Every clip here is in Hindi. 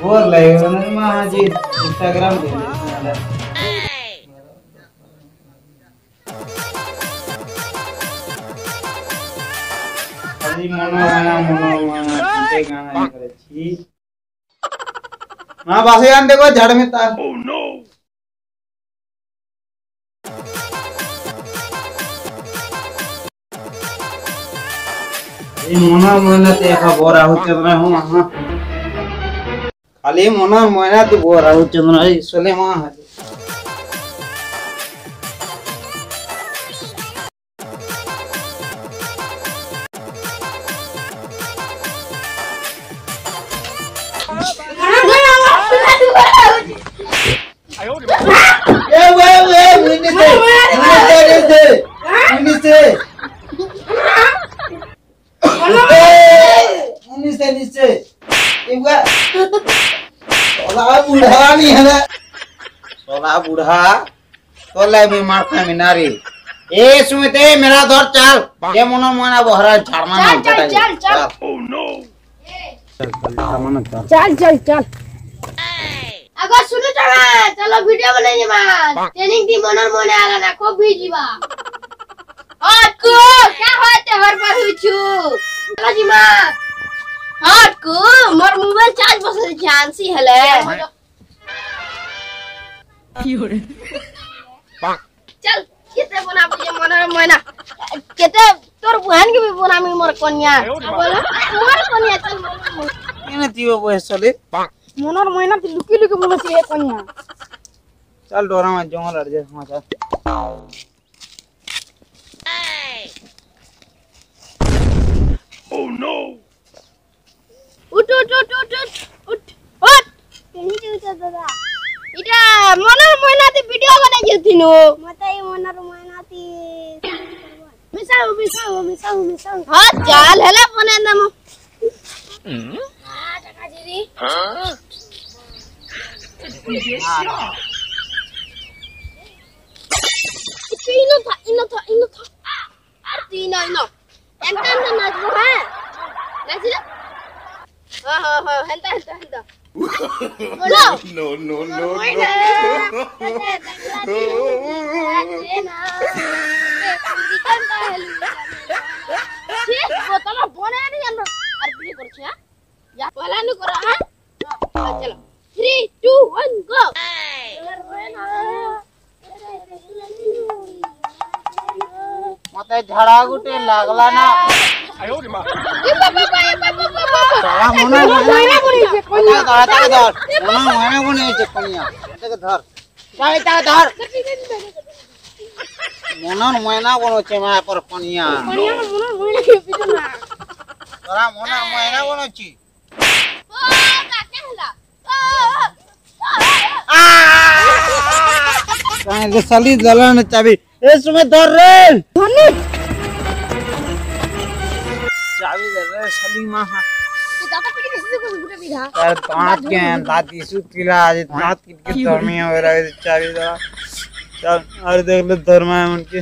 बोर लाइव महाजी इंस्टाग्राम दे अभी मनो ते गाना करे छी हां बासे आन देखो झाड़ में तार ओह नो ए मनो ते का बोरा होते ना हूं हां खाली मनो ते बोरा होते ना इसले मां सोला बूढ़ा तो ले भी मार खाए नारी ए सुमिते मेरा दौर चल ये मनो मना बहरा झाड़ना नहीं चल चल चल ओह नो चल चल चल अगर सुनो चलो वीडियो बनाइए मां ट्रेनिंग दी मनर मने आला ना को भेजीबा हट को क्या होते हर पर हुछु चलो जी मां हट को मोर मोबाइल चार्ज बसे चांसी हले चल केते बना बुझे मनर मना केते तोर बहन के भी बना मी मोर कन्या बोलो मोर कन्या चल केने दियो बसले मनर मना ती लुकी लुकी बोलो से कन्या चल डोरा में जंगल अड़ जा हां चल ओह नो उठ उठ उठ उठ उठ उठ कहीं उठ दादा इटा मनर मना ती वीडियो बना जतिनो मते मनर मना ती मिसाओ हां चल हला बने नम हां टका जी हां इनो था अरे इनो एंटन ना है नाची हां हेंता No. चलो 3, 2, 1 go मते झाड़ा गुटे लागला ना आयो रे मां साला मोना मोना कोनी छे कोनिया धर मोना मोना कोनी छे कोनिया एते धर जाय ता धर मोना मोना कोनो छे मा पर कोनिया मोना मोना के पिटना तोरा मोना मोना कोनो छी ओ काके हला काहे के साली दलन चाबी ए सुमे धर रे धनी चाबी दे रे साली मां दादा पिटी किसी को गुटे बिधा यार दांत के दांती सुतिला आज दांत के धर्मी हो रहा है चाबी दा चल और देख ले धर्मा है उनके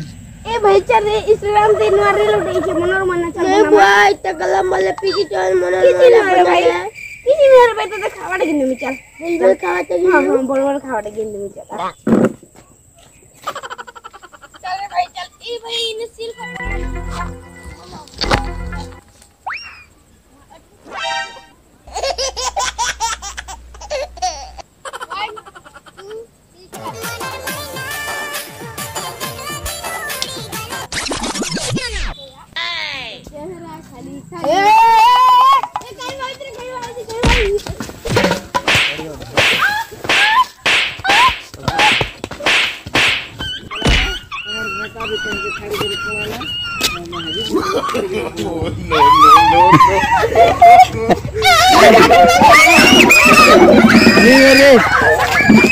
ए भाई चल रे इस्लाम से नवारे लोटे छे मनोर मना चल ए भाई त गलम वाले पीकी चल मनोर मना भाई किसी मेरे भाई तो खावाटे गिन में चल खावाटे हां बड़ खावाटे गिन में चल चल रे भाई चल ए भाई इन सिर का No.